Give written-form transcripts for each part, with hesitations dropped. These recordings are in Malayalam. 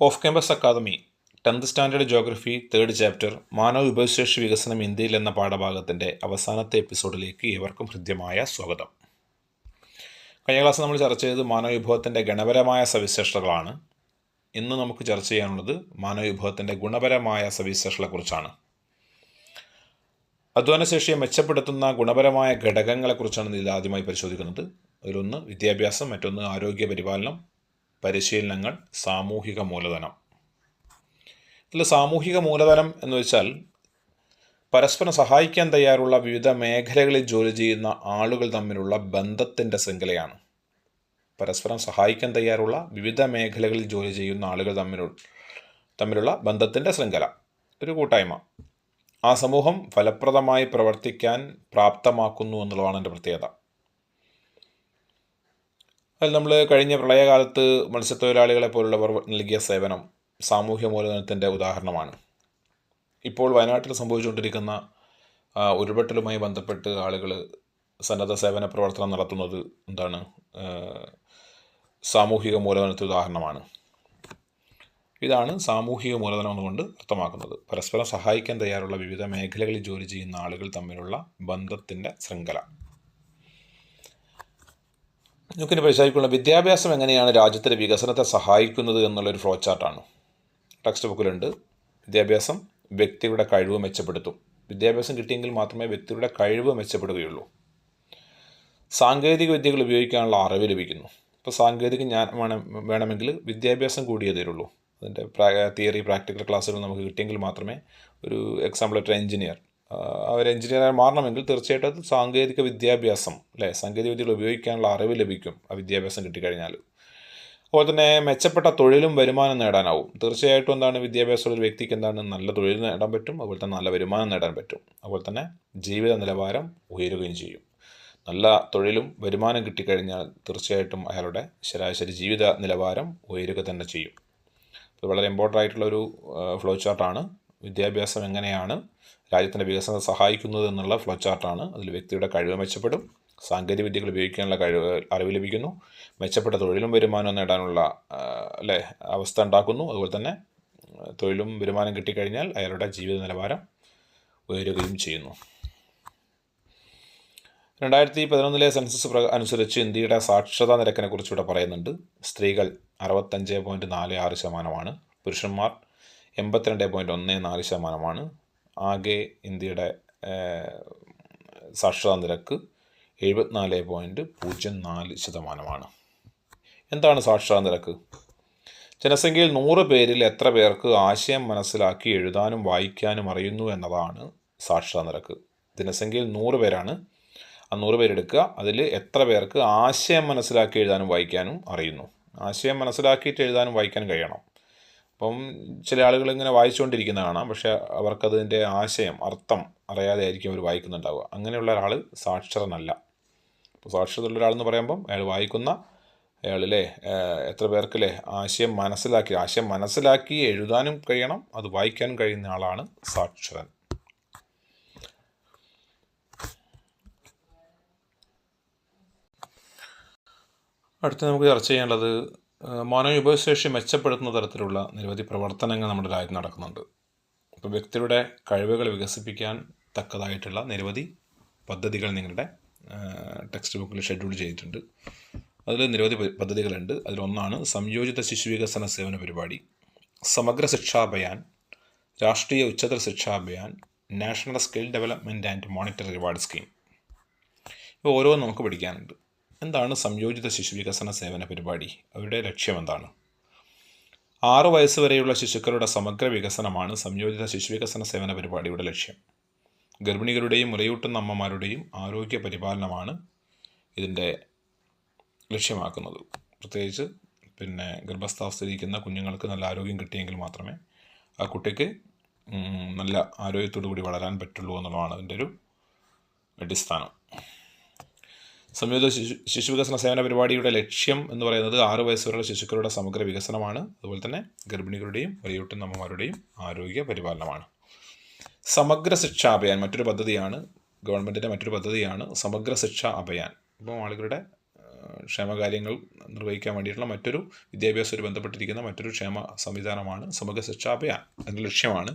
Of campus academy 10th standard geography 3rd chapter മാനവ വിഭവശേഷി വികസനം ഇന്ത്യയിൽ എന്ന പാഠഭാഗത്തിൻ്റെ അവസാനത്തെ എപ്പിസോഡിലേക്ക് ഏവർക്കും ഹൃദ്യമായ സ്വാഗതം. കഴിഞ്ഞ ക്ലാസ് നമ്മൾ ചർച്ച ചെയ്തത് മാനവ വിഭവത്തിൻ്റെ ഗുണപരമായ സവിശേഷതകളാണ്. ഇന്ന് നമുക്ക് ചർച്ച ചെയ്യാനുള്ളത് മാനവ വിഭവത്തിൻ്റെ ഗുണപരമായ സവിശേഷതകളെക്കുറിച്ചാണ്. അധ്വാനശേഷിയെ മെച്ചപ്പെടുത്തുന്ന ഗുണപരമായ ഘടകങ്ങളെക്കുറിച്ചാണ് ഇതിൽ ആദ്യമായി പരിശോധിക്കുന്നത്. അതിലൊന്ന് വിദ്യാഭ്യാസം, മറ്റൊന്ന് ആരോഗ്യ പരിപാലനം, പരിശീലനങ്ങൾ, സാമൂഹിക മൂലധനം. ഇതിൽ സാമൂഹിക മൂലധനം എന്ന് വെച്ചാൽ പരസ്പരം സഹായിക്കാൻ തയ്യാറുള്ള വിവിധ മേഖലകളിൽ ജോലി ചെയ്യുന്ന ആളുകൾ തമ്മിലുള്ള ബന്ധത്തിൻ്റെ ശൃംഖലയാണ്. പരസ്പരം സഹായിക്കാൻ തയ്യാറുള്ള വിവിധ മേഖലകളിൽ ജോലി ചെയ്യുന്ന ആളുകൾ തമ്മിലുള്ള ബന്ധത്തിൻ്റെ ശൃംഖല, ഒരു കൂട്ടായ്മ. ആ സമൂഹം ഫലപ്രദമായി പ്രവർത്തിക്കാൻ പ്രാപ്തമാക്കുന്നു എന്നുള്ളതാണ് എൻ്റെ പ്രത്യേകത. അതിൽ നമ്മൾ കഴിഞ്ഞ പ്രളയകാലത്ത് മത്സ്യത്തൊഴിലാളികളെ പോലുള്ളവർ നൽകിയ സേവനം സാമൂഹ്യ മൂലധനത്തിൻ്റെ ഉദാഹരണമാണ്. ഇപ്പോൾ വയനാട്ടിൽ സംഭവിച്ചുകൊണ്ടിരിക്കുന്ന ഉരുൾപൊട്ടലുമായി ബന്ധപ്പെട്ട് ആളുകൾ സന്നദ്ധ സേവന പ്രവർത്തനം നടത്തുന്നത് എന്താണ്? സാമൂഹിക മൂലധനത്തിന് ഉദാഹരണമാണ്. ഇതാണ് സാമൂഹിക മൂലധനം എന്നുകൊണ്ട് അർത്ഥമാക്കുന്നത്. പരസ്പരം സഹായിക്കാൻ തയ്യാറുള്ള വിവിധ മേഖലകളിൽ ജോലി ചെയ്യുന്ന ആളുകൾ തമ്മിലുള്ള ബന്ധത്തിൻ്റെ ശൃംഖല. നമുക്കിനി പരിശോധിക്കുന്ന വിദ്യാഭ്യാസം എങ്ങനെയാണ് രാജ്യത്തിൻ്റെ വികസനത്തെ സഹായിക്കുന്നത് എന്നുള്ളൊരു ഫ്ലോ ചാർട്ടാണ്. ടെക്സ്റ്റ് ബുക്കിലുണ്ട്. വിദ്യാഭ്യാസം വ്യക്തിയുടെ കഴിവ് മെച്ചപ്പെടുത്തും. വിദ്യാഭ്യാസം കിട്ടിയെങ്കിൽ മാത്രമേ വ്യക്തിയുടെ കഴിവ് മെച്ചപ്പെടുകയുള്ളൂ. സാങ്കേതിക വിദ്യകൾ ഉപയോഗിക്കാനുള്ള അറിവ് ലഭിക്കുന്നു. ഇപ്പോൾ സാങ്കേതിക ജ്ഞാനം വേണമെങ്കിൽ വിദ്യാഭ്യാസം കൂടിയേ തരുള്ളൂ. അതിൻ്റെ തിയറി പ്രാക്ടിക്കൽ ക്ലാസ്സുകൾ നമുക്ക് കിട്ടിയെങ്കിൽ മാത്രമേ ഒരു എക്സാമ്പിൾ ഒരു എഞ്ചിനീയർ അവർ എഞ്ചിനീയറായി മാറണമെങ്കിൽ തീർച്ചയായിട്ടും അത് സാങ്കേതിക വിദ്യാഭ്യാസം സാങ്കേതിക വിദ്യകൾ ഉപയോഗിക്കാനുള്ള അറിവ് ലഭിക്കും ആ വിദ്യാഭ്യാസം കിട്ടിക്കഴിഞ്ഞാൽ. അതുപോലെ തന്നെ മെച്ചപ്പെട്ട തൊഴിലും വരുമാനം നേടാനാവും. തീർച്ചയായിട്ടും എന്താണ് വിദ്യാഭ്യാസമുള്ള ഒരു വ്യക്തിക്ക് എന്താണ് നല്ല തൊഴിൽ നേടാൻ പറ്റും, അതുപോലെ തന്നെ നല്ല വരുമാനം നേടാൻ പറ്റും. അതുപോലെ തന്നെ ജീവിത നിലവാരം ഉയരുകയും ചെയ്യും. നല്ല തൊഴിലും വരുമാനം കിട്ടിക്കഴിഞ്ഞാൽ തീർച്ചയായിട്ടും അയാളുടെ ശരാശരി ജീവിത നിലവാരം ഉയരുക തന്നെ ചെയ്യും. ഇത് വളരെ ഇമ്പോർട്ടൻ്റ് ആയിട്ടുള്ളൊരു ഫ്ലോ ചാർട്ടാണ്. വിദ്യാഭ്യാസം എങ്ങനെയാണ് രാജ്യത്തിൻ്റെ വികസനത്തെ സഹായിക്കുന്നത് എന്നുള്ള ഫ്ലോ ചാർട്ടാണ്. അതിൽ വ്യക്തിയുടെ കഴിവ് മെച്ചപ്പെടും, സാങ്കേതിക വിദ്യകൾ ഉപയോഗിക്കാനുള്ള അറിവ് ലഭിക്കുന്നു, മെച്ചപ്പെട്ട തൊഴിലും വരുമാനവും നേടാനുള്ള അവസ്ഥ ഉണ്ടാക്കുന്നു. അതുപോലെ തന്നെ തൊഴിലും വരുമാനം കിട്ടിക്കഴിഞ്ഞാൽ അയാളുടെ ജീവിത നിലവാരം ഉയരുകയും ചെയ്യുന്നു. 2011 സെൻസസ് അനുസരിച്ച് ഇന്ത്യയുടെ സാക്ഷരതാ നിരക്കിനെ കുറിച്ച് ഇവിടെ പറയുന്നുണ്ട്. സ്ത്രീകൾ 65.46%, പുരുഷന്മാർ 82.14%. ആകെ ഇന്ത്യയുടെ സാക്ഷരതാ നിരക്ക് 74.04%. എന്താണ് സാക്ഷരതാ നിരക്ക്? ജനസംഖ്യയിൽ 100 പേരിൽ എത്ര പേർക്ക് ആശയം മനസ്സിലാക്കി എഴുതാനും വായിക്കാനും അറിയുന്നു എന്നതാണ് സാക്ഷരതാ നിരക്ക്. ജനസംഖ്യയിൽ 100 പേരാണ്. ആ 100 പേരെടുക്കുക. അതിൽ എത്ര പേർക്ക് ആശയം മനസ്സിലാക്കി എഴുതാനും വായിക്കാനും അറിയുന്നു. ആശയം മനസ്സിലാക്കിയിട്ട് എഴുതാനും വായിക്കാനും കഴിയണം. അപ്പം ചില ആളുകൾ ഇങ്ങനെ വായിച്ചുകൊണ്ടിരിക്കുന്ന കാണാം, പക്ഷേ അവർക്കതിൻ്റെ ആശയം അർത്ഥം അറിയാതെ ആയിരിക്കും അവർ വായിക്കുന്നുണ്ടാവുക. അങ്ങനെയുള്ള ഒരാൾ സാക്ഷരനല്ല. അപ്പോൾ സാക്ഷരതയുള്ള ഒരാളെന്ന് പറയുമ്പം അയാൾ വായിക്കുന്ന എത്ര പേർക്ക് ആശയം മനസ്സിലാക്കി എഴുതാനും കഴിയണം, അത് വായിക്കാനും കഴിയുന്ന ആളാണ് സാക്ഷരൻ. അടുത്ത് നമുക്ക് ചർച്ച ചെയ്യാനുള്ളത് മാനവ വിഭവശേഷി മെച്ചപ്പെടുത്തുന്ന തരത്തിലുള്ള നിരവധി പ്രവർത്തനങ്ങൾ നമ്മുടെ രാജ്യത്ത് നടക്കുന്നുണ്ട്. അപ്പോൾ വ്യക്തിയുടെ കഴിവുകൾ വികസിപ്പിക്കാൻ തക്കതായിട്ടുള്ള നിരവധി പദ്ധതികൾ നിങ്ങളുടെ ടെക്സ്റ്റ് ബുക്കിൽ ഷെഡ്യൂൾ ചെയ്തിട്ടുണ്ട്. അതിൽ നിരവധി പദ്ധതികളുണ്ട്. അതിലൊന്നാണ് സംയോജിത ശിശുവികസന സേവന പരിപാടി, സമഗ്ര ശിക്ഷാ അഭിയാൻ, രാഷ്ട്രീയ ഉച്ചതല ശിക്ഷാ Abhiyan, national skill development and monetary reward scheme. ഇവ ഓരോന്നും നമുക്ക് പഠിക്കാനുണ്ട്. എന്താണ് സംയോജിത ശിശുവികസന സേവന പരിപാടി? അവരുടെ ലക്ഷ്യം എന്താണ്? 6 വയസ്സ് വരെയുള്ള ശിശുക്കളുടെ സമഗ്ര വികസനമാണ് സംയോജിത ശിശുവികസന സേവന പരിപാടിയുടെ ലക്ഷ്യം. ഗർഭിണികളുടെയും മുലയൂട്ടുന്ന അമ്മമാരുടെയും ആരോഗ്യ പരിപാലനമാണ് ഇതിൻ്റെ ലക്ഷ്യമാക്കുന്നത്. പ്രത്യേകിച്ച് ഗർഭസ്ഥാവസ്ഥയിലിരിക്കുന്ന കുഞ്ഞുങ്ങൾക്ക് നല്ല ആരോഗ്യം കിട്ടിയെങ്കിൽ മാത്രമേ ആ കുട്ടിക്ക് നല്ല ആരോഗ്യത്തോടു കൂടി വളരാൻ പറ്റുള്ളൂ എന്നുള്ളതാണ് അതിൻ്റെ ഒരു അടിസ്ഥാനം. സംയോജിത ശിശുവികസന സേവന പരിപാടിയുടെ ലക്ഷ്യം എന്ന് പറയുന്നത് 6 വയസ്സ് വരെയുള്ള ശിശുക്കളുടെ സമഗ്ര വികസനമാണ്. അതുപോലെ തന്നെ ഗർഭിണികളുടെയും മുലയൂട്ടുന്ന അമ്മമാരുടെയും ആരോഗ്യ പരിപാലനമാണ്. സമഗ്ര ശിക്ഷാ അഭിയാൻ മറ്റൊരു പദ്ധതിയാണ്, ഗവൺമെൻറ്റിൻ്റെ മറ്റൊരു പദ്ധതിയാണ് സമഗ്ര ശിക്ഷാ അഭിയാൻ. ഇപ്പോൾ ആളുകളുടെ ക്ഷേമകാര്യങ്ങൾ നിർവഹിക്കാൻ വേണ്ടിയിട്ടുള്ള മറ്റൊരു വിദ്യാഭ്യാസവുമായി ബന്ധപ്പെട്ടിരിക്കുന്ന മറ്റൊരു ക്ഷേമ സംവിധാനമാണ് സമഗ്ര ശിക്ഷാ അഭിയാൻ. അതിൻ്റെ ലക്ഷ്യമാണ്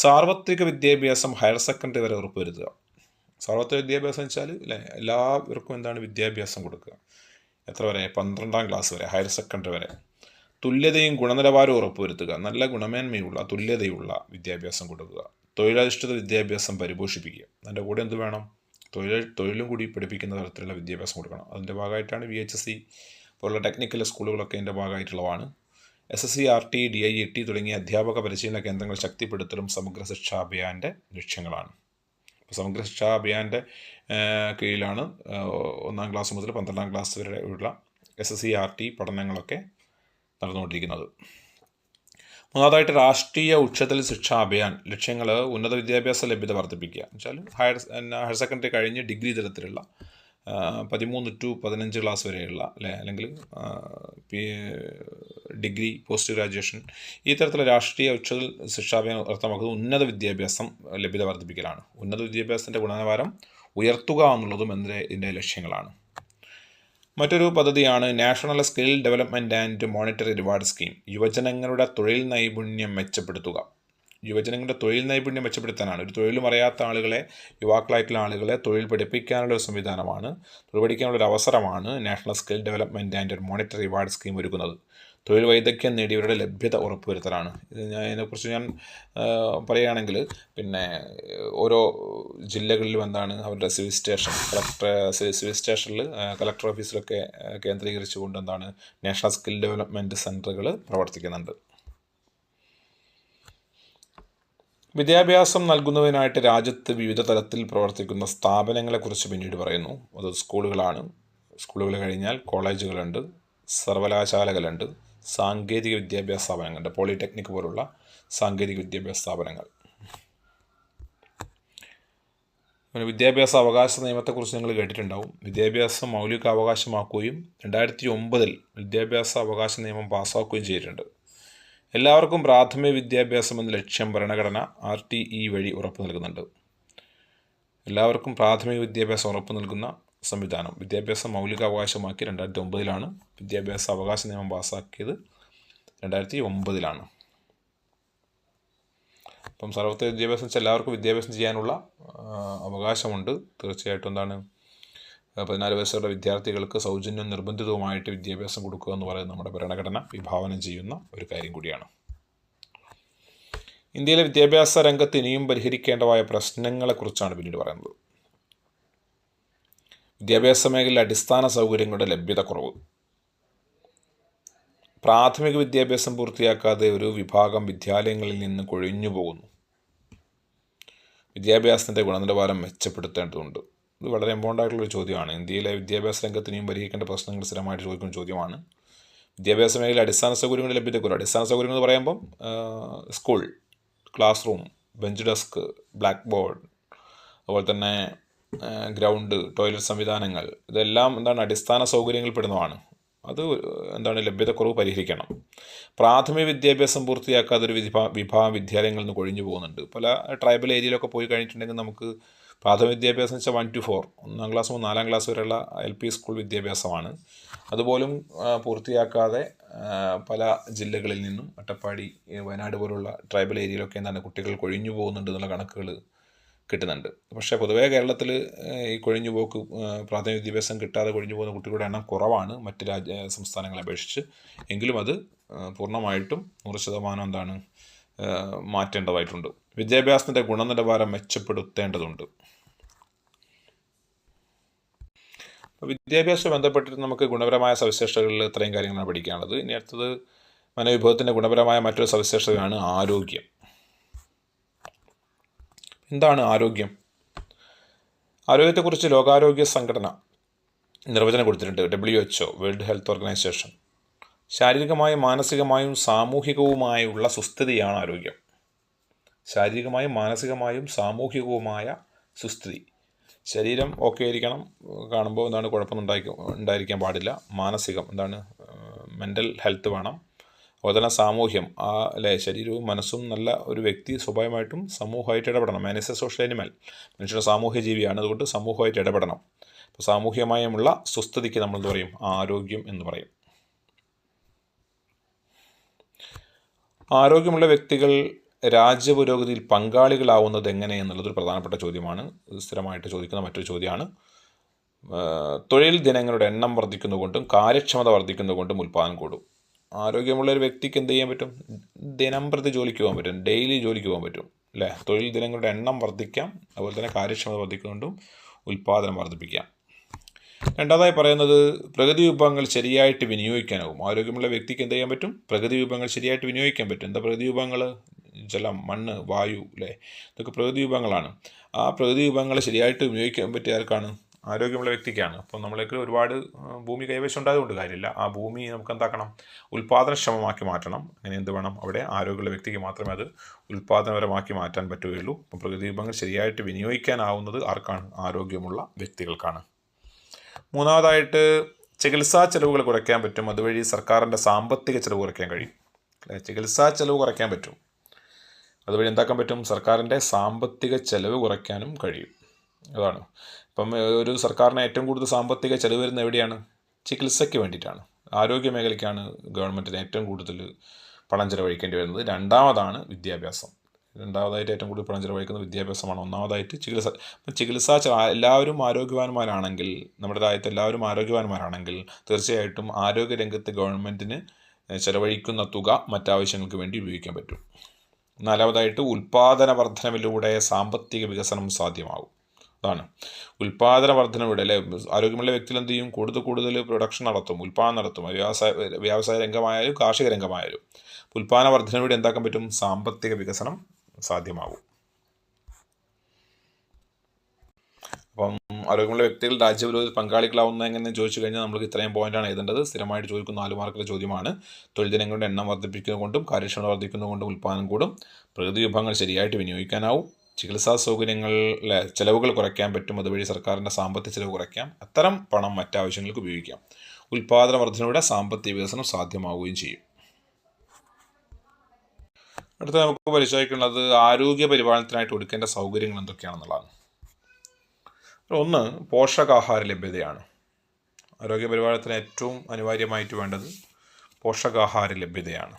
സാർവത്രിക വിദ്യാഭ്യാസം ഹയർ സെക്കൻഡറി വരെ ഉറപ്പുവരുത്തുക. സാർവത്രിക വിദ്യാഭ്യാസം വെച്ചാൽ എല്ലാവർക്കും എന്താണ് വിദ്യാഭ്യാസം കൊടുക്കുക. എത്ര വരെ? 12ാം ക്ലാസ് വരെ, ഹയർ സെക്കൻഡറി വരെ. തുല്യതയും ഗുണനിലവാരവും ഉറപ്പുവരുത്തുക. നല്ല ഗുണമേന്മയുള്ള തുല്യതയുള്ള വിദ്യാഭ്യാസം കൊടുക്കുക. തൊഴിലധിഷ്ഠിത വിദ്യാഭ്യാസം പരിപോഷിപ്പിക്കുക. അതിൻ്റെ കൂടെ എന്ത് വേണം? തൊഴിലും കൂടി പഠിപ്പിക്കുന്ന തരത്തിലുള്ള വിദ്യാഭ്യാസം കൊടുക്കണം. അതിൻ്റെ ഭാഗമായിട്ടാണ് VHSC പോലുള്ള ടെക്നിക്കൽ സ്കൂളുകളൊക്കെ അതിൻ്റെ ഭാഗമായിട്ടുള്ളതാണ്. SSC, RT, DIET തുടങ്ങിയ അധ്യാപക പരിശീലന കേന്ദ്രങ്ങൾ ശക്തിപ്പെടുത്തലും സമഗ്ര ശിക്ഷാ അഭിയാൻ്റെ ലക്ഷ്യങ്ങളാണ്. സമഗ്ര ശിക്ഷാ അഭിയാൻ്റെ കീഴിലാണ് 1ാം ക്ലാസ് മുതൽ 12ാം ക്ലാസ് വരെയുള്ള SSC, RT പഠനങ്ങളൊക്കെ നടന്നുകൊണ്ടിരിക്കുന്നത്. മൂന്നാമതായിട്ട് രാഷ്ട്രീയ ഉച്ചതല ശിക്ഷാ അഭിയാൻ ലക്ഷ്യങ്ങൾ ഉന്നത വിദ്യാഭ്യാസ ലഭ്യത വർദ്ധിപ്പിക്കുക. എന്നുവെച്ചാൽ ഹയർ സെക്കൻഡറി കഴിഞ്ഞ് ഡിഗ്രി തലത്തിലുള്ള 13 to 15 ക്ലാസ് വരെയുള്ള അല്ലെങ്കിൽ ഡിഗ്രി, പോസ്റ്റ് ഗ്രാജുവേഷൻ, ഈ തരത്തിലുള്ള രാഷ്ട്രീയ ഉച്ചതല ശിക്ഷാ അഭിയാൻ അർത്ഥമാക്കുന്നത് ഉന്നത വിദ്യാഭ്യാസം ലഭ്യത വർദ്ധിപ്പിക്കലാണ്. ഉന്നത വിദ്യാഭ്യാസത്തിൻ്റെ ഗുണനിലവാരം ഉയർത്തുക എന്നുള്ളതും ഇതിൻ്റെ ലക്ഷ്യങ്ങളാണ്. മറ്റൊരു പദ്ധതിയാണ് national skill development and monetary reward scheme. യുവജനങ്ങളുടെ തൊഴിൽ നൈപുണ്യം മെച്ചപ്പെടുത്തുക. യുവജനങ്ങളുടെ തൊഴിൽ നൈപുണ്യം മെച്ചപ്പെടുത്താനാണ്. ഒരു തൊഴിലും അറിയാത്ത ആളുകളെ, യുവാക്കളായിട്ടുള്ള ആളുകളെ തൊഴിൽ പഠിപ്പിക്കാനുള്ള ഒരു സംവിധാനമാണ്, തൊഴിൽ പഠിക്കാനുള്ളൊരു അവസരമാണ് national skill development and monetary reward scheme ഒരുക്കുന്നത്. തൊഴിൽ വൈദഗ്ധ്യം നേടിയവരുടെ ലഭ്യത ഉറപ്പുവരുത്തലാണ്. ഇതിനെക്കുറിച്ച് ഞാൻ പറയുകയാണെങ്കിൽ ഓരോ ജില്ലകളിലും അവരുടെ സിവിൽ സ്റ്റേഷൻ, സിവിൽ സ്റ്റേഷനിൽ കളക്ടർ ഓഫീസിലൊക്കെ കേന്ദ്രീകരിച്ചുകൊണ്ട് നാഷണൽ സ്കിൽ ഡെവലപ്മെൻറ്റ് സെൻറ്ററുകൾ പ്രവർത്തിക്കുന്നുണ്ട്. വിദ്യാഭ്യാസം നൽകുന്നതിനായിട്ട് രാജ്യത്ത് വിവിധ തലത്തിൽ പ്രവർത്തിക്കുന്ന സ്ഥാപനങ്ങളെക്കുറിച്ച് പിന്നീട് പറയുന്നു. അത് സ്കൂളുകളാണ്. സ്കൂളുകൾ കഴിഞ്ഞാൽ കോളേജുകളുണ്ട്, സർവകലാശാലകളുണ്ട്, സാങ്കേതിക വിദ്യാഭ്യാസ സ്ഥാപനങ്ങളുണ്ട്, പോളിടെക്നിക് പോലുള്ള സാങ്കേതിക വിദ്യാഭ്യാസ സ്ഥാപനങ്ങൾ. വിദ്യാഭ്യാസ അവകാശ നിയമത്തെക്കുറിച്ച് നിങ്ങൾ കേട്ടിട്ടുണ്ടാവും. വിദ്യാഭ്യാസം മൗലിക അവകാശമാക്കുകയും 2009 വിദ്യാഭ്യാസ അവകാശ നിയമം പാസ്സാക്കുകയും ചെയ്തിട്ടുണ്ട്. എല്ലാവർക്കും പ്രാഥമിക വിദ്യാഭ്യാസം എന്ന ലക്ഷ്യം ഭരണഘടന RTE വഴി ഉറപ്പു നൽകുന്നുണ്ട്. എല്ലാവർക്കും പ്രാഥമിക വിദ്യാഭ്യാസം ഉറപ്പു നൽകുന്ന സംവിധാനം വിദ്യാഭ്യാസം മൗലിക അവകാശമാക്കി 2009 വിദ്യാഭ്യാസ അവകാശ നിയമം പാസ്സാക്കിയത് 2009. അപ്പം സർവ്വത്ര വിദ്യാഭ്യാസം വെച്ചാൽ എല്ലാവർക്കും വിദ്യാഭ്യാസം ചെയ്യാനുള്ള അവകാശമുണ്ട്. തീർച്ചയായിട്ടും 14 വയസ്സുള്ള വിദ്യാർത്ഥികൾക്ക് സൗജന്യവും നിർബന്ധിതവുമായിട്ട് വിദ്യാഭ്യാസം കൊടുക്കുക എന്ന് പറയുന്നത് നമ്മുടെ ഭരണഘടന വിഭാവനം ചെയ്യുന്ന ഒരു കാര്യം കൂടിയാണ്. ഇന്ത്യയിലെ വിദ്യാഭ്യാസ രംഗത്ത് ഇനിയും പരിഹരിക്കേണ്ടതായ പ്രശ്നങ്ങളെക്കുറിച്ചാണ് പിന്നീട് പറയുന്നത്. വിദ്യാഭ്യാസ മേഖലയിൽ അടിസ്ഥാന സൗകര്യങ്ങളുടെ ലഭ്യത കുറവ്. പ്രാഥമിക വിദ്യാഭ്യാസം പൂർത്തിയാക്കാതെ ഒരു വിഭാഗം വിദ്യാലയങ്ങളിൽ നിന്ന് കൊഴിഞ്ഞു പോകുന്നു. വിദ്യാഭ്യാസത്തിൻ്റെ ഗുണനിലവാരം മെച്ചപ്പെടുത്തേണ്ടതുണ്ട്. ഇത് വളരെ ഇമ്പോർട്ടൻ്റ് ആയിട്ടുള്ളൊരു ചോദ്യമാണ്. ഇന്ത്യയിലെ വിദ്യാഭ്യാസ രംഗത്ത് ഇനിയും പരിഹരിക്കേണ്ട പ്രശ്നങ്ങൾ സ്ഥിരമായിട്ട് ചോദിക്കുന്ന ചോദ്യമാണ്. വിദ്യാഭ്യാസ മേഖലയിൽ അടിസ്ഥാന സൗകര്യങ്ങളുടെ ലഭ്യതക്കുറവ്. അടിസ്ഥാന സൗകര്യങ്ങൾ എന്ന് പറയുമ്പം school, class room, bench desk, black board, അതുപോലെ തന്നെ ഗ്രൗണ്ട്, ടോയ്ലറ്റ് സംവിധാനങ്ങൾ, ഇതെല്ലാം അടിസ്ഥാന സൗകര്യങ്ങളിൽ പെടുന്നതാണ്. അത് ലഭ്യതക്കുറവ് പരിഹരിക്കണം. പ്രാഥമിക വിദ്യാഭ്യാസം പൂർത്തിയാക്കാതെ ഒരു വിഭാഗം വിദ്യാലയങ്ങളിൽ നിന്ന് കൊഴിഞ്ഞു പോകുന്നുണ്ട്. പല ട്രൈബൽ ഏരിയയിലൊക്കെ പോയി കഴിഞ്ഞിട്ടുണ്ടെങ്കിൽ നമുക്ക് പ്രാഥമിക വിദ്യാഭ്യാസം വെച്ചാൽ 1 to 4, 1ാം ക്ലാസ് മുതൽ 4ാം ക്ലാസ് വരെയുള്ള LP സ്കൂൾ വിദ്യാഭ്യാസമാണ്. അതുപോലും പൂർത്തിയാക്കാതെ പല ജില്ലകളിൽ നിന്നും അട്ടപ്പാടി, വയനാട് പോലുള്ള ട്രൈബൽ ഏരിയയിലൊക്കെ കുട്ടികൾ കൊഴിഞ്ഞു പോകുന്നുണ്ട് എന്നുള്ള കണക്കുകൾ കിട്ടുന്നുണ്ട്. പക്ഷേ പൊതുവേ കേരളത്തിൽ ഈ കൊഴിഞ്ഞുപോക്ക്, പ്രാഥമിക വിദ്യാഭ്യാസം കിട്ടാതെ കൊഴിഞ്ഞു പോകുന്ന കുട്ടികളുടെ എണ്ണം കുറവാണ് മറ്റ് സംസ്ഥാനങ്ങളെ അപേക്ഷിച്ച്. എങ്കിലും അത് പൂർണ്ണമായിട്ടും 100% മാറ്റേണ്ടതായിട്ടുണ്ട്. വിദ്യാഭ്യാസത്തിൻ്റെ ഗുണനിലവാരം മെച്ചപ്പെടുത്തേണ്ടതുണ്ട്. വിദ്യാഭ്യാസവുമായി ബന്ധപ്പെട്ടിട്ട് നമുക്ക് ഗുണപരമായ സവിശേഷതകളിൽ ഇത്രയും കാര്യങ്ങളാണ് പഠിക്കാനുള്ളത്. ഇനി അടുത്തത് മനോവിഭവത്തിൻ്റെ ഗുണപരമായ മറ്റൊരു സവിശേഷതയാണ് ആരോഗ്യം. എന്താണ് ആരോഗ്യം? ആരോഗ്യത്തെക്കുറിച്ച് ലോകാരോഗ്യ സംഘടന നിർവചനം കൊടുത്തിട്ടുണ്ട്. WHO, world health organisation. ശാരീരികമായും മാനസികമായും സാമൂഹികവുമായുള്ള സുസ്ഥിതിയാണ് ആരോഗ്യം. ശാരീരികമായും മാനസികമായും സാമൂഹികവുമായ സുസ്ഥിതി. ശരീരം ഓക്കെ ആയിരിക്കണം, കാണുമ്പോൾ കുഴപ്പമൊന്നും ഉണ്ടായിരിക്കാൻ പാടില്ല. മാനസികം മെൻ്റൽ ഹെൽത്ത് വേണം. അതുപോലെ തന്നെ സാമൂഹ്യം, ശരീരവും മനസ്സും നല്ല ഒരു വ്യക്തി സ്വാഭാവികമായിട്ടും സമൂഹമായിട്ട് ഇടപെടണം. Man is A social animal. മനുഷ്യരുടെ സാമൂഹ്യ ജീവിയാണ്. അതുകൊണ്ട് സമൂഹമായിട്ട് ഇടപെടണം. അപ്പോൾ സാമൂഹ്യമായുമുള്ള സ്വസ്ഥതയ്ക്ക് നമ്മൾ എന്ത് പറയും? ആരോഗ്യം എന്ന് പറയും. ആരോഗ്യമുള്ള വ്യക്തികൾ രാജ്യപുരോഗതിയിൽ പങ്കാളികളാവുന്നത് എങ്ങനെ എന്നുള്ളതൊരു പ്രധാനപ്പെട്ട ചോദ്യമാണ്. സ്ഥിരമായിട്ട് ചോദിക്കുന്ന മറ്റൊരു ചോദ്യമാണ്. തൊഴിൽ ദിനങ്ങളുടെ എണ്ണം വർദ്ധിക്കുന്നതുകൊണ്ടും കാര്യക്ഷമത വർദ്ധിക്കുന്നതുകൊണ്ടും ഉൽപ്പാദനം കൂടും. ആരോഗ്യമുള്ള ഒരു വ്യക്തിക്ക് എന്ത് ചെയ്യാൻ പറ്റും? ദിനം പ്രതി ജോലിക്ക് പോകാൻ പറ്റും, ഡെയിലി ജോലിക്ക് പോകാൻ പറ്റും അല്ലേ? തൊഴിൽ ദിനങ്ങളുടെ എണ്ണം വർദ്ധിക്കാം, അതുപോലെ തന്നെ കാര്യക്ഷമത വർദ്ധിക്കുന്നതുകൊണ്ടും ഉൽപ്പാദനം വർദ്ധിപ്പിക്കാം. രണ്ടാമതായി പറയുന്നത് പ്രകൃതി വിഭവങ്ങൾ ശരിയായിട്ട് വിനിയോഗിക്കാനാവും. ആരോഗ്യമുള്ള വ്യക്തിക്ക് എന്ത് ചെയ്യാൻ പറ്റും? പ്രകൃതി വിഭവങ്ങൾ ശരിയായിട്ട് വിനിയോഗിക്കാൻ പറ്റും. എന്താ പ്രകൃതി വിഭവങ്ങൾ? ജലം, മണ്ണ്, വായു അല്ലേ? ഇതൊക്കെ പ്രകൃതി വിഭവങ്ങളാണ്. ആ പ്രകൃതി വിഭവങ്ങൾ ശരിയായിട്ട് വിനിയോഗിക്കാൻ പറ്റിയ ആർക്കാണ്? ആരോഗ്യമുള്ള വ്യക്തിക്കാണ്. അപ്പോൾ നമ്മളേക്ക് ഒരുപാട് ഭൂമി കൈവശം ഉണ്ടായതുകൊണ്ട് കാര്യമില്ല. ആ ഭൂമി നമുക്ക് എന്താക്കണം? ഉൽപ്പാദനക്ഷമമാക്കി മാറ്റണം. അങ്ങനെ എന്ത് വേണം? അവിടെ ആരോഗ്യമുള്ള വ്യക്തിക്ക് മാത്രമേ അത് ഉൽപ്പാദനപരമാക്കി മാറ്റാൻ പറ്റുകയുള്ളൂ. അപ്പോൾ പ്രകൃതി വിഭവങ്ങൾ ശരിയായിട്ട് വിനിയോഗിക്കാനാവുന്നത് ആർക്കാണ്? ആരോഗ്യമുള്ള വ്യക്തികൾക്കാണ്. മൂന്നാമതായിട്ട് ചികിത്സാ ചെലവുകൾ കുറയ്ക്കാൻ പറ്റും. അതുവഴി സർക്കാരിൻ്റെ സാമ്പത്തിക ചെലവ് കുറയ്ക്കാൻ കഴിയും. ചികിത്സാ ചെലവ് കുറയ്ക്കാൻ പറ്റും, അതുവഴി എന്താക്കാൻ പറ്റും? സർക്കാരിൻ്റെ സാമ്പത്തിക ചെലവ് കുറയ്ക്കാനും കഴിയും. അതാണ്. ഇപ്പം ഒരു സർക്കാരിന് ഏറ്റവും കൂടുതൽ സാമ്പത്തിക ചെലവ് വരുന്നത് എവിടെയാണ്? ചികിത്സയ്ക്ക് വേണ്ടിയിട്ടാണ്. ആരോഗ്യ മേഖലയ്ക്കാണ് ഗവൺമെൻറ്റിന് ഏറ്റവും കൂടുതൽ പണം ചിലവഴിക്കേണ്ടി വരുന്നത്. രണ്ടാമതാണ് വിദ്യാഭ്യാസം. രണ്ടാമതായിട്ട് ഏറ്റവും കൂടുതൽ പണം ചിലവഴിക്കുന്നത് വിദ്യാഭ്യാസമാണ്. ഒന്നാമതായിട്ട് ചികിത്സ. എല്ലാവരും ആരോഗ്യവാന്മാരാണെങ്കിൽ, നമ്മുടെ രാജ്യത്ത് എല്ലാവരും ആരോഗ്യവാന്മാരാണെങ്കിൽ തീർച്ചയായിട്ടും ആരോഗ്യരംഗത്ത് ഗവൺമെൻറ്റിന് ചിലവഴിക്കുന്ന തുക മറ്റാവശ്യങ്ങൾക്ക് വേണ്ടി ഉപയോഗിക്കാൻ പറ്റും. നാലാമതായിട്ട് ഉൽപ്പാദന വർധനവിലൂടെ സാമ്പത്തിക വികസനം സാധ്യമാകും. അതാണ് ഉൽപ്പാദന വർധനവിലൂടെ അല്ലേ? ആരോഗ്യമുള്ള വ്യക്തികൾ എന്ത് ചെയ്യും? കൂടുതൽ പ്രൊഡക്ഷൻ നടത്തും, ഉൽപ്പാദനം നടത്തും. വ്യവസായ രംഗമായാലും കാർഷിക രംഗമായാലും ഉൽപ്പാദന വർധനവിലൂടെ എന്താക്കാൻ പറ്റും? സാമ്പത്തിക വികസനം സാധ്യമാകും. അപ്പം ആരോഗ്യമുള്ള വ്യക്തികൾ രാജ്യപുരോഗതിയിൽ പങ്കാളികളാവുന്ന എങ്ങനെ ചോദിച്ചു കഴിഞ്ഞാൽ നമുക്ക് ഇത്രയും പോയിന്റാണ് എഴുതേണ്ടത്. സ്ഥിരമായിട്ട് ചോദിക്കുന്ന 4 മാർക്കിലെ ചോദ്യമാണ്. തൊഴിൽ ദിനങ്ങളുടെ എണ്ണം വർദ്ധിപ്പിക്കുന്നതുകൊണ്ടും കാര്യക്ഷമത വർദ്ധിക്കുന്നതുകൊണ്ടും ഉൽപ്പാദനം കൂടും. പ്രകൃതി വിഭവങ്ങൾ ശരിയായിട്ട് വിനിയോഗിക്കാനാവും. ചികിത്സാ സൗകര്യങ്ങളിലെ ചിലവുകൾ കുറയ്ക്കാൻ പറ്റും. അതുവഴി സർക്കാരിൻ്റെ സാമ്പത്തിക ചിലവ് കുറയ്ക്കാം. അത്തരം പണം മറ്റാവശ്യങ്ങൾക്ക് ഉപയോഗിക്കാം. ഉൽപ്പാദന വർധനയുടെ സാമ്പത്തിക വികസനം സാധ്യമാവുകയും ചെയ്യും. അടുത്ത നമുക്ക് പരിശോധിക്കേണ്ടത് ആരോഗ്യ പരിപാലനത്തിനായിട്ട് കൊടുക്കേണ്ട സൗകര്യങ്ങൾ എന്തൊക്കെയാണെന്നുള്ളതാണ്. ഒന്ന്, പോഷകാഹാര ലഭ്യതയാണ്. ആരോഗ്യ പരിപാലനത്തിന് ഏറ്റവും അനിവാര്യമായിട്ട് വേണ്ടത് പോഷകാഹാര ലഭ്യതയാണ്.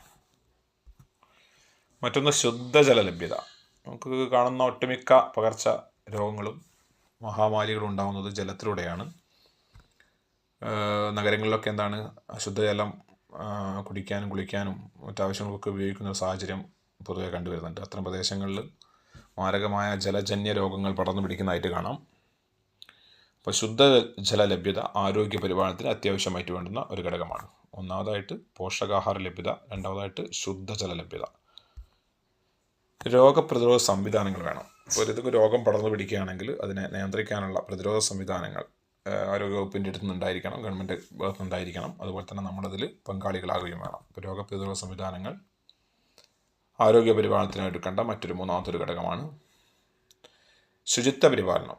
മറ്റൊന്ന് ശുദ്ധജല ലഭ്യത. നമുക്ക് കാണുന്ന ഒട്ടുമിക്ക പകർച്ച രോഗങ്ങളും മഹാമാരികളും ഉണ്ടാകുന്നത് ജലത്തിലൂടെയാണ്. നഗരങ്ങളിലൊക്കെ എന്താണ്? ശുദ്ധജലം കുടിക്കാനും കുളിക്കാനും മറ്റാവശ്യങ്ങൾക്കൊക്കെ ഉപയോഗിക്കുന്ന ഒരു സാഹചര്യം പൊതുവെ കണ്ടുവരുന്നുണ്ട്. അത്തരം പ്രദേശങ്ങളിൽ മാരകമായ ജലജന്യ രോഗങ്ങൾ പടർന്നു പിടിക്കുന്നതായിട്ട് കാണാം. അപ്പോൾ ശുദ്ധജല ലഭ്യത ആരോഗ്യ പരിപാലനത്തിന് അത്യാവശ്യമായിട്ട് വേണ്ടുന്ന ഒരു ഘടകമാണ്. ഒന്നാമതായിട്ട് പോഷകാഹാര ലഭ്യത, രണ്ടാമതായിട്ട് ശുദ്ധജല ലഭ്യത. രോഗപ്രതിരോധ സംവിധാനങ്ങൾ വേണം. അപ്പോൾ ഇതൊക്കെ രോഗം പടർന്നു പിടിക്കുകയാണെങ്കിൽ അതിനെ നിയന്ത്രിക്കാനുള്ള പ്രതിരോധ സംവിധാനങ്ങൾ ആരോഗ്യവകുപ്പിൻ്റെ അടുത്ത് നിന്നുണ്ടായിരിക്കണം, ഗവൺമെൻറ് ഭാഗത്തു നിന്നുണ്ടായിരിക്കണം. അതുപോലെ തന്നെ നമ്മളതിൽ പങ്കാളികളാകുകയും വേണം. അപ്പോൾ രോഗപ്രതിരോധ സംവിധാനങ്ങൾ ആരോഗ്യ പരിപാലനത്തിന് എടുക്കേണ്ട മറ്റൊരു മൂന്നാമതൊരു ഘടകമാണ്. ശുചിത്വ പരിപാലനം.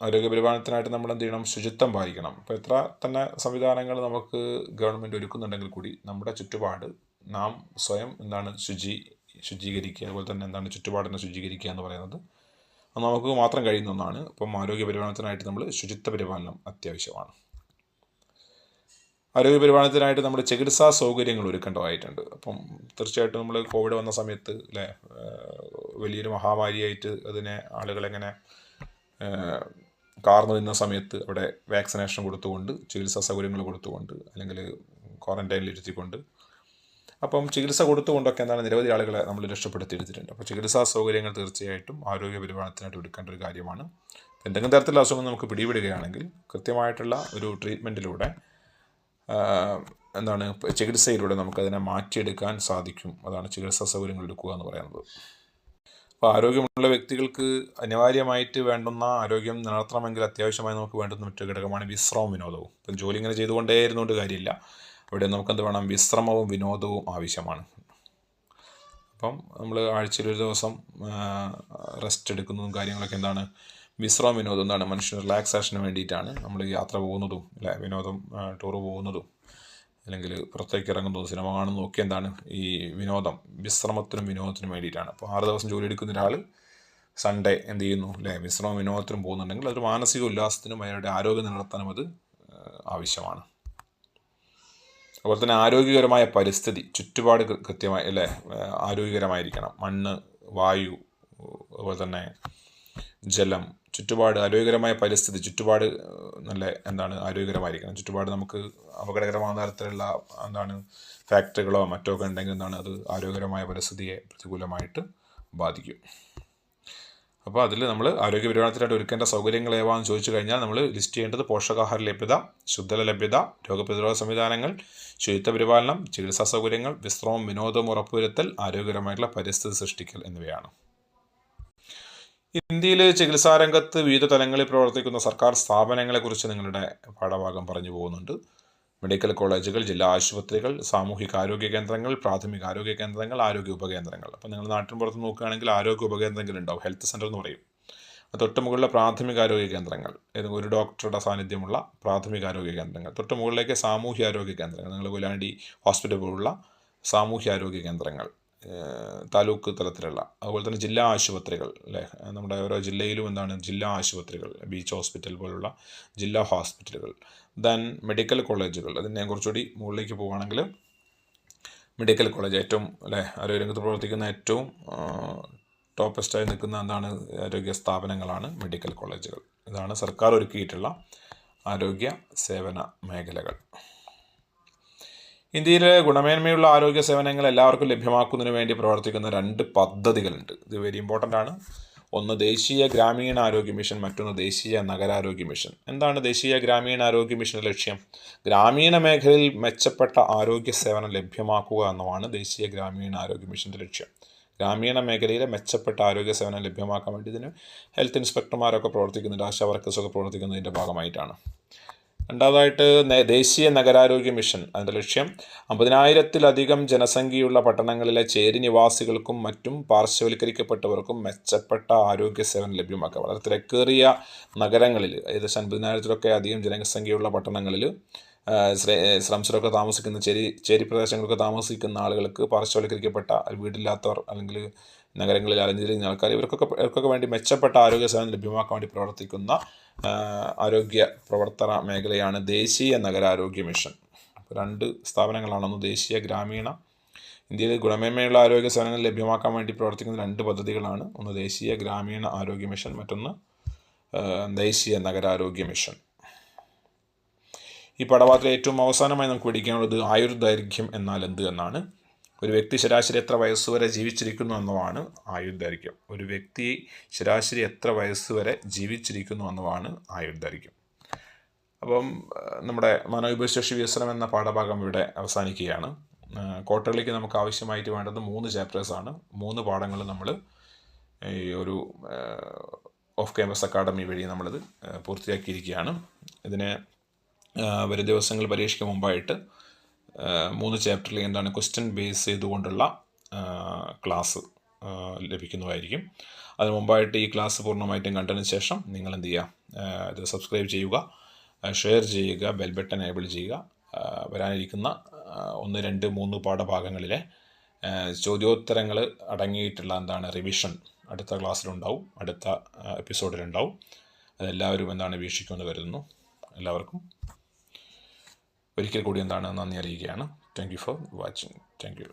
ആരോഗ്യ പരിപാലനത്തിനായിട്ട് നമ്മൾ എന്ത് ചെയ്യണം? ശുചിത്വം പാലിക്കണം. ഇപ്പോൾ എത്ര തന്നെ സംവിധാനങ്ങൾ നമുക്ക് ഗവൺമെൻറ് ഒരുക്കുന്നുണ്ടെങ്കിൽ കൂടി നമ്മുടെ ചുറ്റുപാട് നാം സ്വയം ശുചീകരിക്കുക, അതുപോലെ തന്നെ ചുറ്റുപാടിനെ ശുചീകരിക്കുക എന്ന് പറയുന്നത് അത് നമുക്ക് മാത്രം കഴിയുന്ന ഒന്നാണ്. അപ്പം ആരോഗ്യ പരിപാലനത്തിനായിട്ട് നമ്മൾ ശുചിത്വ പരിപാലനം അത്യാവശ്യമാണ്. ആരോഗ്യ പരിപാലനത്തിനായിട്ട് നമ്മൾ ചികിത്സാ സൗകര്യങ്ങൾ ഒരുക്കേണ്ടതായിട്ടുണ്ട്. അപ്പം തീർച്ചയായിട്ടും നമ്മൾ കോവിഡ് വന്ന സമയത്ത് അല്ലേ, വലിയൊരു മഹാമാരിയായിട്ട് അതിനെ ആളുകളെങ്ങനെ കാർന്നു നിന്ന സമയത്ത് അവിടെ വാക്സിനേഷൻ കൊടുത്തുകൊണ്ട്, ചികിത്സാ സൗകര്യങ്ങൾ കൊടുത്തുകൊണ്ട്, അല്ലെങ്കിൽ ക്വാറൻറ്റൈനിൽ ഇരുത്തിക്കൊണ്ട്, അപ്പം ചികിത്സ കൊടുത്തുകൊണ്ടൊക്കെ നിരവധി ആളുകളെ നമ്മൾ രക്ഷപ്പെടുത്തിയെടുത്തിട്ടുണ്ട്. അപ്പോൾ ചികിത്സാ സൗകര്യങ്ങൾ തീർച്ചയായിട്ടും ആരോഗ്യ പരിപാലനത്തിനായിട്ട് എടുക്കേണ്ട ഒരു കാര്യമാണ്. എന്തെങ്കിലും തരത്തിലുള്ള അസുഖം നമുക്ക് പിടിപെടുകയാണെങ്കിൽ കൃത്യമായിട്ടുള്ള ഒരു ട്രീറ്റ്മെൻറ്റിലൂടെ ചികിത്സയിലൂടെ നമുക്കതിനെ മാറ്റിയെടുക്കാൻ സാധിക്കും. അതാണ് ചികിത്സാ സൗകര്യങ്ങൾ എടുക്കുക എന്ന് പറയുന്നത്. അപ്പോൾ ആരോഗ്യമുള്ള വ്യക്തികൾക്ക് അനിവാര്യമായിട്ട് വേണ്ടുന്ന ആരോഗ്യം നിലനിർത്തണമെങ്കിൽ അത്യാവശ്യമായി നമുക്ക് വേണ്ടുന്ന മറ്റൊരു ഘടകമാണ് വിശ്രമവും വിനോദവും. ഇപ്പം ജോലി ഇങ്ങനെ ചെയ്തുകൊണ്ടേ ഇരുന്നുകൊണ്ട് കാര്യമില്ല. അവിടെ നമുക്കെന്ത് വേണം? വിശ്രമവും വിനോദവും ആവശ്യമാണ്. അപ്പം നമ്മൾ ആഴ്ചയിൽ ഒരു ദിവസം റെസ്റ്റ് എടുക്കുന്നതും കാര്യങ്ങളൊക്കെ വിശ്രമം വിനോദം മനുഷ്യന് റിലാക്സേഷന് വേണ്ടിയിട്ടാണ് നമ്മൾ യാത്ര പോകുന്നതും അല്ലെ, വിനോദം ടൂറ് പോകുന്നതും അല്ലെങ്കിൽ പുറത്തേക്ക് ഇറങ്ങുന്നതും സിനിമ കാണുന്നതും ഒക്കെ ഈ വിനോദം വിശ്രമത്തിനും വിനോദത്തിനും വേണ്ടിയിട്ടാണ്. അപ്പോൾ 6 ദിവസം ജോലി എടുക്കുന്ന ഒരാൾ സൺഡേ എന്ത് ചെയ്യുന്നു അല്ലേ, വിശ്രമ വിനോദത്തിനും പോകുന്നുണ്ടെങ്കിൽ അതൊരു മാനസിക ഉല്ലാസത്തിനും അവരുടെ ആരോഗ്യം നിലനിർത്താനും അത് ആവശ്യമാണ്. അതുപോലെ തന്നെ ആരോഗ്യകരമായ പരിസ്ഥിതി, ചുറ്റുപാട് കൃത്യമായി അല്ലേ ആരോഗ്യകരമായിരിക്കണം. മണ്ണ്, വായു, അതുപോലെ തന്നെ ജലം, ചുറ്റുപാട് ആരോഗ്യകരമായ പരിസ്ഥിതി, ചുറ്റുപാട് നല്ല ആരോഗ്യകരമായിരിക്കണം. ചുറ്റുപാട് നമുക്ക് അപകടകരമായ തരത്തിലുള്ള ഫാക്ടറികളോ മറ്റോ ഒക്കെ ഉണ്ടെങ്കിൽ അത് ആരോഗ്യകരമായ പരിസ്ഥിതിയെ പ്രതികൂലമായിട്ട് ബാധിക്കും. അപ്പോൾ അതിൽ നമ്മൾ ആരോഗ്യ പരിപാലനത്തിനായിട്ട് ഒരുക്കേണ്ട സൗകര്യങ്ങൾ ഏവാന്ന് ചോദിച്ചു കഴിഞ്ഞാൽ നമ്മൾ ലിസ്റ്റ് ചെയ്യേണ്ടത് പോഷകാഹാര ലഭ്യത, ശുദ്ധജല ലഭ്യത, രോഗപ്രതിരോധ സംവിധാനങ്ങൾ, ശുചിത്വ പരിപാലനം, ചികിത്സാ സൗകര്യങ്ങൾ, വിശ്രമവും വിനോദവും ഉറപ്പുവരുത്തൽ, ആരോഗ്യകരമായിട്ടുള്ള പരിസ്ഥിതി സൃഷ്ടിക്കൽ എന്നിവയാണ്. ഇന്ത്യയിൽ ചികിത്സാരംഗത്ത് വിവിധ തലങ്ങളിൽ പ്രവർത്തിക്കുന്ന സർക്കാർ സ്ഥാപനങ്ങളെക്കുറിച്ച് നിങ്ങളുടെ പാഠഭാഗം പറഞ്ഞു പോകുന്നുണ്ട്. മെഡിക്കൽ കോളേജുകൾ, ജില്ലാ ആശുപത്രികൾ, സാമൂഹിക ആരോഗ്യ കേന്ദ്രങ്ങൾ, പ്രാഥമിക ആരോഗ്യ കേന്ദ്രങ്ങൾ, ആരോഗ്യ ഉപകേന്ദ്രങ്ങൾ. അപ്പോൾ നിങ്ങൾ നാട്ടിൻ പുറത്ത് നോക്കുകയാണെങ്കിൽ ആരോഗ്യ ഉപകേന്ദ്രങ്ങൾ ഉണ്ടാവും, ഹെൽത്ത് സെൻ്റർ എന്ന് പറയും. തൊട്ട് മുകളിലെ പ്രാഥമിക ആരോഗ്യ കേന്ദ്രങ്ങൾ, ഏതെങ്കിലും ഒരു ഡോക്ടറുടെ സാന്നിധ്യമുള്ള പ്രാഥമിക ആരോഗ്യ കേന്ദ്രങ്ങൾ. തൊട്ട് മുകളിലേക്ക് സാമൂഹ്യ ആരോഗ്യ കേന്ദ്രങ്ങൾ, നിങ്ങൾ കൊയിലാണ്ടി ഹോസ്പിറ്റൽ പോലുള്ള സാമൂഹ്യ ആരോഗ്യ കേന്ദ്രങ്ങൾ, താലൂക്ക് തലത്തിലുള്ള. അതുപോലെ തന്നെ ജില്ലാ ആശുപത്രികൾ അല്ലേ, നമ്മുടെ ഓരോ ജില്ലയിലും ജില്ലാ ആശുപത്രികൾ, ബീച്ച് ഹോസ്പിറ്റൽ പോലുള്ള ജില്ലാ ഹോസ്പിറ്റലുകൾ. ദെൻ മെഡിക്കൽ കോളേജുകൾ, അതിനെ കുറച്ചുകൂടി മുകളിലേക്ക് പോവുകയാണെങ്കിൽ മെഡിക്കൽ കോളേജ് ഏറ്റവും ആരോഗ്യരംഗത്ത് പ്രവർത്തിക്കുന്ന ഏറ്റവും ടോപ്പസ്റ്റായി നിൽക്കുന്ന ആരോഗ്യ സ്ഥാപനങ്ങളാണ് മെഡിക്കൽ കോളേജുകൾ. ഇതാണ് സർക്കാർ ഒരുക്കിയിട്ടുള്ള ആരോഗ്യ സേവന മേഖലകൾ. ഇന്ത്യയിലെ ഗുണമേന്മയുള്ള ആരോഗ്യ സേവനങ്ങൾ എല്ലാവർക്കും ലഭ്യമാക്കുന്നതിന് വേണ്ടി പ്രവർത്തിക്കുന്ന 2 പദ്ധതികളുണ്ട്. ഇത് വെരി ഇമ്പോർട്ടൻ്റ് ആണ്. ഒന്ന് ദേശീയ ഗ്രാമീണ ആരോഗ്യ മിഷൻ, മറ്റൊന്ന് ദേശീയ നഗരാരോഗ്യ മിഷൻ. എന്താണ് ദേശീയ ഗ്രാമീണ ആരോഗ്യ മിഷൻ്റെ ലക്ഷ്യം? ഗ്രാമീണ മേഖലയിൽ മെച്ചപ്പെട്ട ആരോഗ്യ സേവനം ലഭ്യമാക്കുക എന്നതാണ് ദേശീയ ഗ്രാമീണ ആരോഗ്യ മിഷൻ്റെ ലക്ഷ്യം. ഗ്രാമീണ മേഖലയിലെ മെച്ചപ്പെട്ട ആരോഗ്യ സേവനം ലഭ്യമാക്കാൻ വേണ്ടി ഇതിന് ഹെൽത്ത് ഇൻസ്പെക്ടർമാരൊക്കെ പ്രവർത്തിക്കുന്നുണ്ട്, ആശാ വർക്കേഴ്സൊക്കെ പ്രവർത്തിക്കുന്നതിൻ്റെ ഭാഗമായിട്ടാണ്. രണ്ടാമതായിട്ട് ദേശീയ നഗരാരോഗ്യ മിഷൻ. അതിൻ്റെ ലക്ഷ്യം 50,000-ലധികം ജനസംഖ്യയുള്ള പട്ടണങ്ങളിലെ ചേരി നിവാസികൾക്കും മറ്റും പാർശ്വവൽക്കരിക്കപ്പെട്ടവർക്കും മെച്ചപ്പെട്ട ആരോഗ്യ സേവനം ലഭ്യമാക്കുക. വളരെ തിരക്കേറിയ നഗരങ്ങളിൽ, ഏകദേശം 50,000-ലൊക്കെ അധികം ജനസംഖ്യയുള്ള പട്ടണങ്ങളിൽ സ്ലംസിലൊക്കെ താമസിക്കുന്ന ചേരി പ്രദേശങ്ങളൊക്കെ താമസിക്കുന്ന ആളുകൾക്ക്, പാർശ്വവൽക്കരിക്കപ്പെട്ട വീടില്ലാത്തവർ അല്ലെങ്കിൽ നഗരങ്ങളിൽ അലഞ്ഞിരിക്കുന്ന ആൾക്കാർ, ഇവർക്കൊക്കെ വേണ്ടി മെച്ചപ്പെട്ട ആരോഗ്യ സേവനം ലഭ്യമാക്കാൻ വേണ്ടി പ്രവർത്തിക്കുന്ന ആരോഗ്യ പ്രവർത്തന മേഖലയാണ് ദേശീയ നഗരാരോഗ്യ മിഷൻ. അപ്പോൾ 2 സ്ഥാപനങ്ങളാണ്. ഒന്ന് ദേശീയ ഗ്രാമീണ, ഇന്ത്യയിൽ ഗുണമേന്മയുള്ള ആരോഗ്യ സേവനങ്ങൾ ലഭ്യമാക്കാൻ വേണ്ടി പ്രവർത്തിക്കുന്ന 2 പദ്ധതികളാണ്. ഒന്ന് ദേശീയ ഗ്രാമീണ ആരോഗ്യ മിഷൻ, മറ്റൊന്ന് ദേശീയ നഗരാരോഗ്യ മിഷൻ. ഈ പാഠഭാഗത്തിൽ ഏറ്റവും അവസാനമായി നമുക്ക് പഠിക്കാനുള്ളത് ആയുർദൈർഘ്യം എന്നാൽ എന്ത് എന്നാണ്. ഒരു വ്യക്തി ശരാശരി എത്ര വയസ്സുവരെ ജീവിച്ചിരിക്കുന്നു എന്നതാണ് ആയുർദൈർഘ്യം. ഒരു വ്യക്തി ശരാശരി എത്ര വയസ്സുവരെ ജീവിച്ചിരിക്കുന്നു എന്നതാണ് ആയുർദൈർഘ്യം. അപ്പം നമ്മുടെ മനോവിഭവശേഷി വികസനം എന്ന പാഠഭാഗം ഇവിടെ അവസാനിക്കുകയാണ്. കോട്ടകളിലേക്ക് നമുക്ക് ആവശ്യമായിട്ട് വേണ്ടത് 3 ചാപ്റ്റേഴ്സാണ്. 3 പാഠങ്ങൾ നമ്മൾ ഈ ഒരു ഓഫ് ക്യാമ്പസ് അക്കാഡമി വഴി നമ്മളിത് പൂർത്തിയാക്കിയിരിക്കുകയാണ്. ഇതിന് വരും ദിവസങ്ങൾ പരീക്ഷയ്ക്ക് മുമ്പായിട്ട് 3 ചാപ്റ്ററിൽ ക്വസ്റ്റ്യൻ ബേസ് ചെയ്തുകൊണ്ടുള്ള ക്ലാസ് ലഭിക്കുന്നതായിരിക്കും. അതിന് മുമ്പായിട്ട് ഈ ക്ലാസ് പൂർണ്ണമായിട്ടും കണ്ടതിന് ശേഷം നിങ്ങൾ എന്ത് ചെയ്യുക, ഇത് സബ്സ്ക്രൈബ് ചെയ്യുക, ഷെയർ ചെയ്യുക, ബെൽ ബട്ടൺ എനേബിൾ ചെയ്യുക. വരാനിരിക്കുന്ന 1, 2, 3 പാഠഭാഗങ്ങളിലെ ചോദ്യോത്തരങ്ങൾ അടങ്ങിയിട്ടുള്ള റിവിഷൻ അടുത്ത ക്ലാസ്സിലുണ്ടാവും, അടുത്ത എപ്പിസോഡിലുണ്ടാവും. അതെല്ലാവരും വീക്ഷിക്കുമെന്ന് കരുതുന്നു. എല്ലാവർക്കും ഒരിക്കൽ കൂടി നന്ദി അറിയിക്കുകയാണ്. Thank you for watching. Thank you.